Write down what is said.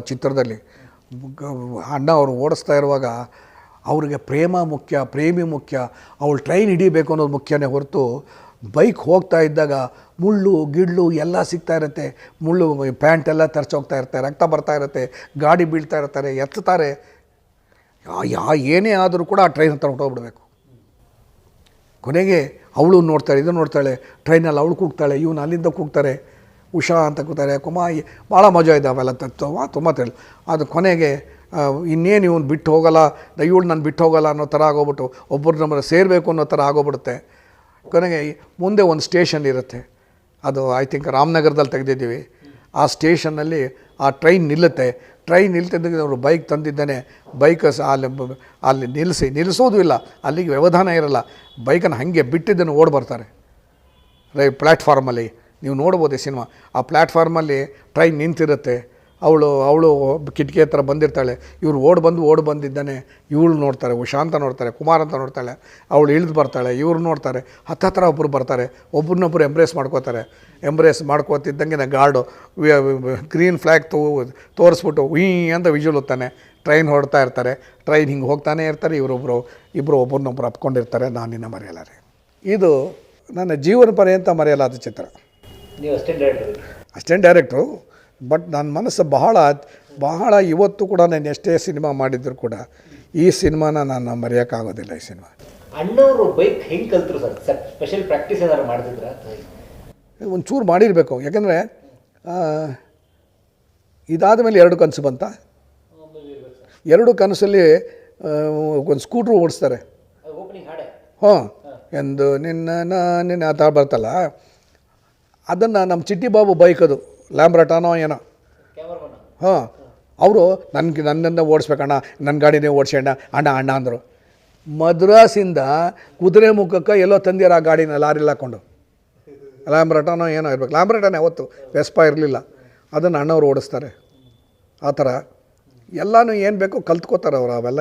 ಚಿತ್ರದಲ್ಲಿ ಅಣ್ಣ ಅವರು ಓಡಿಸ್ತಾ ಇರುವಾಗ ಅವ್ರಿಗೆ ಪ್ರೇಮ ಮುಖ್ಯ, ಪ್ರೇಮಿ ಮುಖ್ಯ, ಅವಳು ಟ್ರೈನ್ ಹಿಡಿಬೇಕು ಅನ್ನೋದು ಮುಖ್ಯನೇ ಹೊರತು ಬೈಕ್ ಹೋಗ್ತಾ ಇದ್ದಾಗ ಮುಳ್ಳು ಗಿಡ್ಲು ಎಲ್ಲ ಸಿಗ್ತಾ ಇರುತ್ತೆ, ಮುಳ್ಳು ಪ್ಯಾಂಟೆಲ್ಲ ತರ್ಚೋಗ್ತಾ ಇರುತ್ತೆ, ರಕ್ತ ಬರ್ತಾ ಇರುತ್ತೆ, ಗಾಡಿ ಬೀಳ್ತಾ ಇರ್ತಾರೆ, ಎತ್ತಾರೆ, ಏನೇ ಆದರೂ ಕೂಡ ಆ ಟ್ರೈನ್ ಹತ್ರ ಹೊಟ್ಟೋಗ್ಬಿಡ್ಬೇಕು. ಕೊನೆಗೆ ಅವಳು ನೋಡ್ತಾಳೆ, ಇದು ನೋಡ್ತಾಳೆ, ಟ್ರೈನಲ್ಲಿ ಅವಳು ಕೂಗ್ತಾಳೆ, ಇವನು ಅಲ್ಲಿಂದ ಕೂಗ್ತಾರೆ, ಉಷಾ ಅಂತ ಕೂಗ್ತಾರೆ, ಕುಮಾಯಿ, ಭಾಳ ಮಜಾ ಇದೆ ಅವೆಲ್ಲ ತುಂಬ ತಿಳಿ. ಅದು ಕೊನೆಗೆ ಇನ್ನೇನು ಇವನು ಬಿಟ್ಟು ಹೋಗಲ್ಲ, ಇವಳು ನಾನು ಬಿಟ್ಟು ಹೋಗಲ್ಲ ಅನ್ನೋ ಥರ ಆಗೋಗ್ಬಿಟ್ಟು ಒಬ್ಬರು ನಮ್ಮನ್ನು ಸೇರಬೇಕು ಅನ್ನೋ ಥರ ಆಗೋಗ್ಬಿಡುತ್ತೆ. ಕೊನೆಗೆ ಮುಂದೆ ಒಂದು ಸ್ಟೇಷನ್ ಇರುತ್ತೆ, ಅದು ಐ ಥಿಂಕ್ ರಾಮನಗರದಲ್ಲಿ ತೆಗೆದಿದ್ದೀವಿ. ಆ ಸ್ಟೇಷನ್ನಲ್ಲಿ ಆ ಟ್ರೈನ್ ನಿಲ್ಲುತ್ತೆ. ಟ್ರೈನ್ ನಿಲ್ತಿದ್ದಾಗ ಅವರು ಬೈಕ್ ತಂದಿದ್ದಾನೆ, ಬೈಕ್ ಅಲ್ಲಿ ನಿಲ್ಲಿಸೋದು ಇಲ್ಲ, ಅಲ್ಲಿಗೆ ವ್ಯವಧಾನ ಇರಲ್ಲ, ಬೈಕನ್ನು ಹಾಗೆ ಬಿಟ್ಟಿದ್ದನ್ನು ಓಡಿ ಬರ್ತಾರೆ ಪ್ಲ್ಯಾಟ್ಫಾರ್ಮಲ್ಲಿ. ನೀವು ನೋಡ್ಬೋದು ಈ ಸಿನಿಮಾ. ಆ ಪ್ಲ್ಯಾಟ್ಫಾರ್ಮಲ್ಲಿ ಟ್ರೈನ್ ನಿಂತಿರುತ್ತೆ, ಅವಳು ಕಿಟಕಿ ಹತ್ರ ಬಂದಿರ್ತಾಳೆ, ಇವ್ರು ಓಡಿ ಬಂದಿದ್ದಾನೆ, ಇವಳು ನೋಡ್ತಾರೆ, ಉಷಾ ಅಂತ ನೋಡ್ತಾರೆ, ಕುಮಾರ್ ಅಂತ ನೋಡ್ತಾಳೆ, ಅವಳು ಇಳಿದು ಬರ್ತಾಳೆ, ಇವ್ರು ನೋಡ್ತಾರೆ, ಹತ್ತಿರ ಒಬ್ಬರು ಬರ್ತಾರೆ, ಒಬ್ಬರನ್ನೊಬ್ಬರು ಎಂಬ್ರೇಸ್ ಮಾಡ್ಕೋತಿದ್ದಂಗೆ ಗಾರ್ಡು ಗ್ರೀನ್ ಫ್ಲ್ಯಾಗ್ ತೋರಿಸ್ಬಿಟ್ಟು ಅಂತ ವಿಜುವಲ್ ಹೊತ್ತಾನೆ, ಟ್ರೈನ್ ಹೊರಡ್ತಾ ಇರ್ತಾರೆ, ಟ್ರೈನ್ ಹಿಂಗೆ ಹೋಗ್ತಾನೆ ಇರ್ತಾರೆ, ಇಬ್ಬರು ಒಬ್ಬರನ್ನೊಬ್ಬರು ಅಪ್ಕೊಂಡಿರ್ತಾರೆ. ನಾನು ನಿನ್ನ ಮರೆಯಲಾರೆ. ಇದು ನನ್ನ ಜೀವನ ಪರ್ಯಂತ ಮರೆಯಲಾದ ಚಿತ್ರ. ನೀವು ಅಸಿಸ್ಟೆಂಟ್ ಡೈರೆಕ್ಟ್ರು, ಬಟ್ ನನ್ನ ಮನಸ್ಸು ಬಹಳ ಇವತ್ತು ಕೂಡ ನಾನು ಎಷ್ಟೇ ಸಿನಿಮಾ ಮಾಡಿದ್ರು ಕೂಡ ಈ ಸಿನಿಮಾನ ನಾನು ಮರೆಯೋಕ್ಕಾಗೋದಿಲ್ಲ. ಈ ಸಿನಿಮಾ ಅಣ್ಣವರು ಬೈಕ್ ಹೆಂಗೆ ಕಲ್ತರು ಸರ್? ಸ್ಪೆಷಲ್ ಪ್ರಾಕ್ಟೀಸ್ ಏನಾದ್ರು ಮಾಡ್ತಿದ್ರ? ಒಂಚೂರು ಮಾಡಿರಬೇಕು, ಯಾಕೆಂದರೆ ಇದಾದ ಮೇಲೆ 2 ಕನಸು ಬಂತ. 2 ಕನಸಲ್ಲಿ ಒಂದು ಸ್ಕೂಟ್ರು ಓಡಿಸ್ತಾರೆ. ಹಾಂ, ಎಂದು ನಿನ್ನ ಆ ಥರ ಬರ್ತಲ್ಲ, ಅದನ್ನು ನಮ್ಮ ಚಿಟ್ಟಿ ಬಾಬು ಬೈಕ್, ಅದು ಲ್ಯಾಂಬ್ರಟಾನೋ ಏನೋ. ಹಾಂ, ಅವರು ನನ್ನನ್ನು ಓಡಿಸ್ಬೇಕಣ್ಣ, ನನ್ನ ಗಾಡಿನೇ ಓಡಿಸೋಣ ಅಣ್ಣ ಅಂದರು. ಮದ್ರಾಸಿಂದ ಕುದುರೆ ಮುಖಕ್ಕೆ ಎಲ್ಲೋ ತಂದಿರೋ ಆ ಗಾಡಿನ ಲಾರಿಲಿ ಹಾಕ್ಕೊಂಡು, ಲ್ಯಾಂಬ್ರಟಾನೋ ಏನೋ ಇರಬೇಕು, ಲ್ಯಾಂಬ್ರಟಾನೇ ಅವತ್ತು, ವೆಸ್ಪಾ ಇರಲಿಲ್ಲ, ಅದನ್ನು ಅಣ್ಣವ್ರು ಓಡಿಸ್ತಾರೆ. ಆ ಥರ ಎಲ್ಲನೂ ಏನು ಬೇಕೋ ಕಲ್ತ್ಕೋತಾರೆ ಅವರು ಅವೆಲ್ಲ.